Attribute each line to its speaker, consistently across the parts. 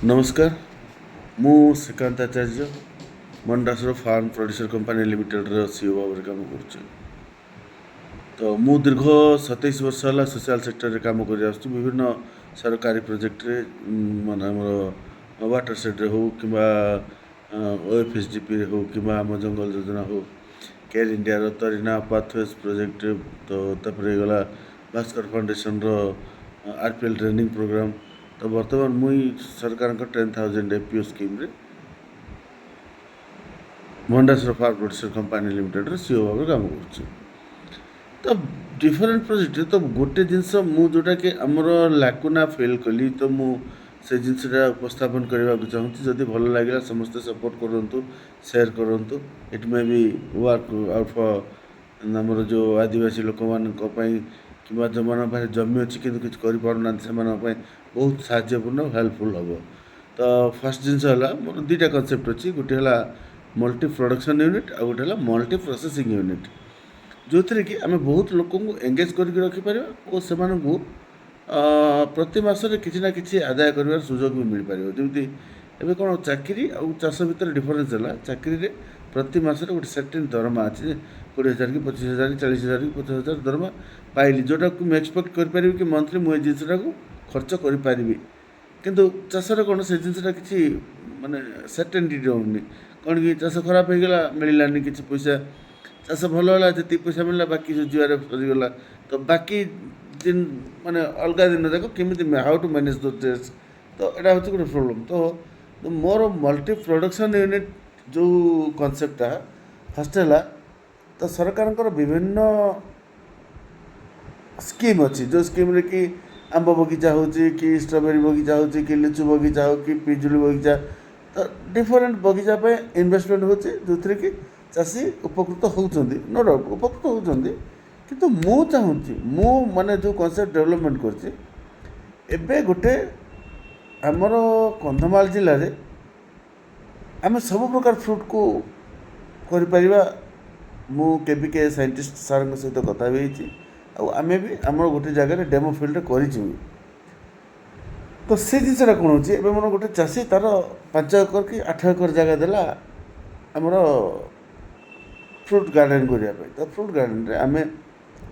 Speaker 1: नमस्कार। मु Srikanth Acharya Mandasar farm producer company limited CEO भाव में काम कर। तो मु दीर्घ 27 वर्ष है सोशल सेक्टर रे काम कर विभिन्न सरकारी प्रोजेक्ट रे मान वाटर सेड हो कि ओएफएसडीपी हो कि आम जंगल योजना हो केयर इंडिया तरीना पाथवेज प्रोजेक्ट तो गला Bhaskar foundation RPL training programme. तो बर्तमान मुई सरकार 10,000 एपीओ स्कीम रे Mandasar farm producer company limited CEO भाव काम कर। तो डिफरेंट प्रोजेक्ट तो गोटे जिनस मु जोटा कि आमर लाकुना फिल कली तो मु से जिनसा उपस्थापन करने को चाहूँगी। जदि भल लगे समस्ते सपोर्ट करूँ शेयर करूँ। It may be work out for आमर जो आदिवासी लोक मान कि जो मान जमी अच्छी कि पारना से बहुत साहाय्यपूर्ण हेल्पफुल हम। तो फर्स्ट जिनस मोर दुईटा कनसेप्ट अच्छी गोटे है मल्टी प्रोडक्शन यूनिट आ गोटे मल्टी प्रोसेसिंग यूनिट जो थी कि आम बहुत लोक एंगेज करके रखिपर और से प्रति मासरे किसी ना कि आदाय कर सुजोग भी मिल पार। जमी एवं कौन चाकरी आउ चाष भितर डिफरेन्स है चाकरी प्रति मासरे गोटे सर्टेन दरमा अच्छे 20,000 कि 25,000 कि 40,000 कि 50,000 दरमा पाइली जोटा को मुझे एक्सपेक्ट करें कि मंथली मुझे जिनसा को खर्च करी किंतु चाषर कौन से जिनसा कि माने सर्टेनिटी रोनी कौन कि चाष खराब हो गला मिलानी कि पैसा चाष भल है जी पैसा मिलला बाकी सुझार सरीगला तो बाकी दिन माने अलग दिन जाक केमी हाउ टू मैनेज दो डेट्स। तो यहाँ हूँ गोटे प्रोब्लेम। तो मोर मल्टी प्रोडक्शन यूनिट जो कनसेप्टा फर्स्ट है तो सरकार विभिन्न स्कीम अच्छी जो स्कीम रे कि आंब बगीचा हो कि स्ट्रॉबेरी बगीचा हो कि लिचु बगीचा हो कि पिजुली बगीचा तो डिफरेंट बगीचा पे इन्वेस्टमेंट होची जो थी कि चाषी उपकृत होती नो डाउट उपकृत होती किंतु मु चाहूँगी मु माने जो कनसेप्ट डेवलपमेंट कर गोटे आमर कंधमाल जिले में आम सब प्रकार फ्रूट को करिपरिबा। मु केबीके साइंटिस्ट सार सहित कथा भी आम भी आम गोटे जगह डेमो फिल्ड कर। तो से जिनसा कौन हो मोर गोटे चाषी तार 5 एकर कि 8 एकर जगह देला आमर फ्रूट गार्डन करने। तो फ्रूट गार्डन रे आम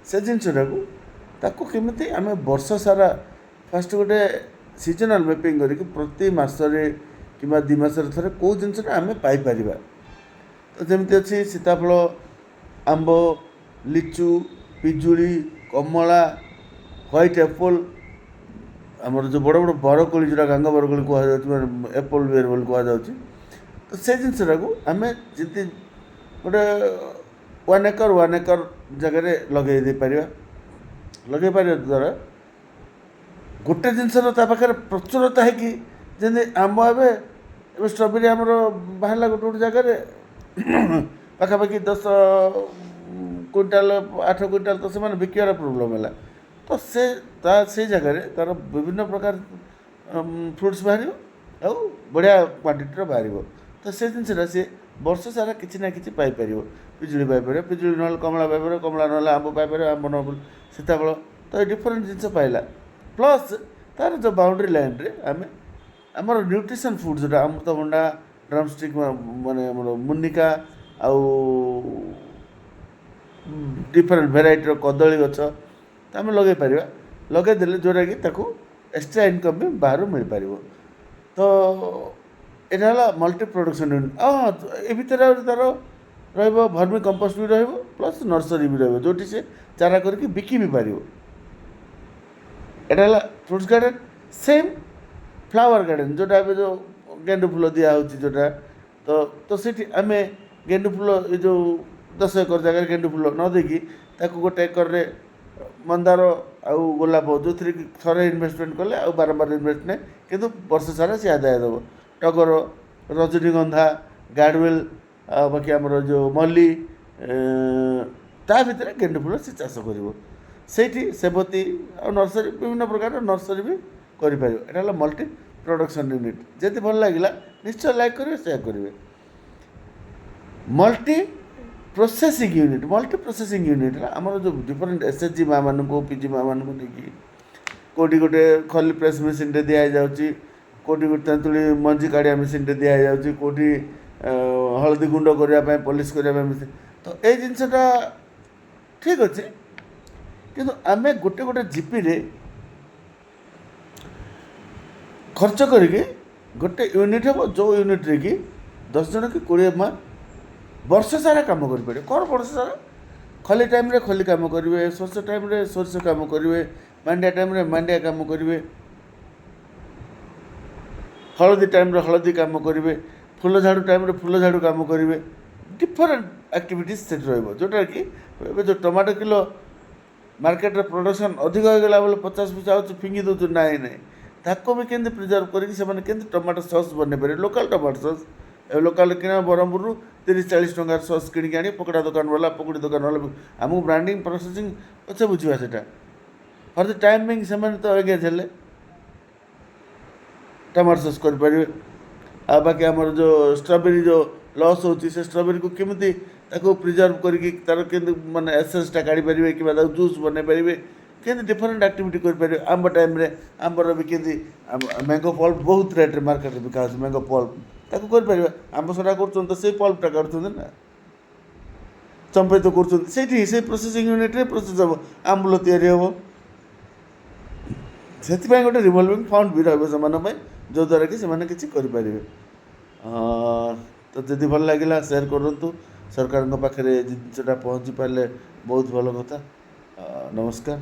Speaker 1: से जिनसा को केमी आम वर्ष सारा फास्ट गोटे सीजनल मैपिंग करके प्रति मसरे कि 2 मासरे थे कौ जिनसा आम पाइपर। तो जमी अच्छी सीताफल आंब लिचु पिजुली कमला व्हाइट एप्पल आमर जो बड़ बड़ बरकोली जोटा गांग बरकोली कहुँ एप्पल बेर बोली कहुच्छी। तो से जिनसा को आम जी गोटे 1 एकर जगह लगे दे पार लगे पार द्वारा गोटे जिनसर पाखे प्रचुरता है कि जमी आंब ए स्ट्रॉबेरी आमर बाहर गोटे गोटे जगह पाखापाखि 10 क्विंटाल 8 क्विंटाल तो से बिकार प्रोब्लेम है। तो से जगह तार विभिन्न प्रकार फ्रुट्स बाहर आ बढ़िया क्वांटिटी बाहर। तो से जिनसा सी वर्ष सारा किसी ना कि पाइपर पिजुली पाइपर पिजुली ना कमला पाइपर कमला ना आंब पाइपर आंब न सीताफल तो डिफरेंट जिनस पाइला प्लस तार जो बाउंड्री लाइन रे आम आमर न्यूट्रिशन फूड जोटा अमृतभंडा ड्रमस्टिक माने मुनिका आउ डिफरेंट भेराइटर कदली गच तो आम लगे पार लगेदे जोटा कि एक्सट्रा इनकम भी बाहर मिल पार। तो यहाँ है मल्टी प्रोडक्शन यूनिट ये भितर तार रर्मी कंपोस्ट भी प्लस नर्सरी भी रो से चारा करके बिकी भी पार। यहाँ है fruits garden same flower garden जोटा जो गेंडु फूल दिया जोटा तो सीठी आम गेंडु फूल ये जो 10 एकर जगह गेंडु फूल न देकी गोटे एकर मंदार आउ गोलाप जो थी थे इनभेस्टमेंट कले आ बारंबार इनभेस्ट नहीं किंतु वर्ष सारा सी आदाय देव टगर रजनीगंधा गार्डवेल बाकी आमर जो मल्ली ता भर गेंडु फूल से चाष कर सेवती आ नर्सरी विभिन्न प्रकार नर्सरी भी कर मल्टी प्रोडक्शन यूनिट जब भल लगे निश्चय लाइक करेंगे शेयर करेंगे। मल्टी प्रोसेसिंग यूनिट है आमर जो डिफरेंट एसएचजी माँ मान पीजी माँ मान नहीं कौटी गोटे खली प्रेस मेसीन दि जाऊँगी କେଉଁଠି ତେନ୍ତୁଳି ମଞ୍ଜି କାଢ଼ିବା ମେସିନ୍ଟେ ଦିଆଯାଉଛି, କେଉଁଠି ହଳଦୀ ଗୁଣ୍ଡ କରିବା ପାଇଁ ପଲିସ୍ କରିବା ପାଇଁ ମେସିନ୍। ତ ଏଇ ଜିନିଷଟା ଠିକ୍ ଅଛି, କିନ୍ତୁ ଆମେ ଗୋଟେ ଗୋଟେ ଜିପିରେ ଖର୍ଚ୍ଚ କରିକି ଗୋଟେ ୟୁନିଟ୍ ହେବ, ଯେଉଁ ୟୁନିଟ୍ରେ କି 10 ଜଣ କି 20 ମାସ ବର୍ଷ ସାରା କାମ କରିପାରିବେ। କ'ଣ ବର୍ଷ ସାରା? ଖଲି ଟାଇମ୍ରେ ଖଲି କାମ କରିବେ, ସୋରିଷ ଟାଇମ୍ରେ ସୋରିଷ କାମ କରିବେ, ମାଣ୍ଡିଆ ଟାଇମ୍ରେ ମାଣ୍ଡିଆ କାମ କରିବେ, ହଳଦୀ ଟାଇମ୍ରେ ହଳଦୀ କାମ କରିବେ, ଫୁଲ ଝାଡ଼ୁ ଟାଇମ୍ରେ ଫୁଲ ଝାଡ଼ୁ କାମ କରିବେ। ଡିଫରେଣ୍ଟ ଆକ୍ଟିଭିଟିଜ୍ ସେଠି ରହିବ, ଯେଉଁଟାକି ଏବେ ଯେଉଁ ଟମାଟୋ କିଲୋ ମାର୍କେଟରେ ପ୍ରଡକ୍ସନ୍ ଅଧିକ ହୋଇଗଲା ବୋଲେ 50 ପଇସା ହେଉଛି ଫିଙ୍ଗି ଦେଉଛୁ। ନାହିଁ ନାହିଁ, ତାକୁ ବି କେମିତି ପ୍ରିଜର୍ଭ କରିକି ସେମାନେ କେମିତି ଟମାଟୋ ସସ୍ ବନେଇ ପାରିବେ, ଲୋକାଲ୍ ଟମାଟୋ ସସ୍। ଏବେ ଲୋକାଲ୍ କିଣା ବ୍ରହ୍ମପୁରରୁ 30-40 ଟଙ୍କାର ସସ୍ କିଣିକି ଆଣି ପକୋଡ଼ା ଦୋକାନ ବାଲା ପକୁଡ଼ି ଦୋକାନ ବାଲା ଆମକୁ ବ୍ରାଣ୍ଡିଂ ପ୍ରୋସେସିଂ ପଛେ ବୁଝିବା ସେଇଟା। ଫର୍ ଦ ଟାଇମ୍ ବିଙ୍ଗ ସେମାନେ ତ ଏଗେଜ୍ ହେଲେ ଟମାଟୋ ସସ୍ କରିପାରିବେ। ଆଉ ବାକି ଆମର ଯେଉଁ ଷ୍ଟ୍ରବେରୀ ଯେଉଁ ଲସ୍ ହେଉଛି, ସେ ଷ୍ଟ୍ରବେରୀକୁ କେମିତି ତାକୁ ପ୍ରିଜର୍ଭ କରିକି ତାର କେମିତି ମାନେ ଏସେନ୍ସଟା କାଢ଼ିପାରିବେ, କିମ୍ବା ତାକୁ ଜୁସ୍ ବନେଇ ପାରିବେ, କେମିତି ଡିଫରେଣ୍ଟ ଆକ୍ଟିଭିଟି କରିପାରିବେ। ଆମ୍ବ ଟାଇମ୍ରେ ଆମ୍ବର ବି କେମିତି ମ୍ୟାଙ୍ଗୋ ପଲ୍ପ ବହୁତ ରେଟ୍ରେ ମାର୍କେଟରେ ବିକା ହେଉଛି, ମ୍ୟାଙ୍ଗୋ ପଲ୍ପ ତାକୁ କରିପାରିବା। ଆମ୍ବ ସଡ଼ା କରୁଛନ୍ତି ତ ସେଇ ପଲ୍ପଟା କାଢ଼ୁଛନ୍ତି ନା, ଚମ୍ପେଇ ତ କରୁଛନ୍ତି ସେଇଠି, ସେଇ ପ୍ରୋସେସିଂ ୟୁନିଟ୍ରେ ପ୍ରୋସେସ୍ ହେବ, ଆମ୍ବୁଲ ତିଆରି ହେବ। ସେଥିପାଇଁ ଗୋଟେ ରିଭଲ୍ଭିଂ ଫଣ୍ଡ ବି ରହିବ ସେମାନଙ୍କ ପାଇଁ, ଯଦ୍ୱାରା କି ସେମାନେ କିଛି କରିପାରିବେ। ତ ଯଦି ଭଲ ଲାଗିଲା ସେୟାର କରନ୍ତୁ, ସରକାରଙ୍କ ପାଖରେ ଜିନିଷଟା ପହଞ୍ଚି ପାରିଲେ ବହୁତ ଭଲ କଥା। ନମସ୍କାର।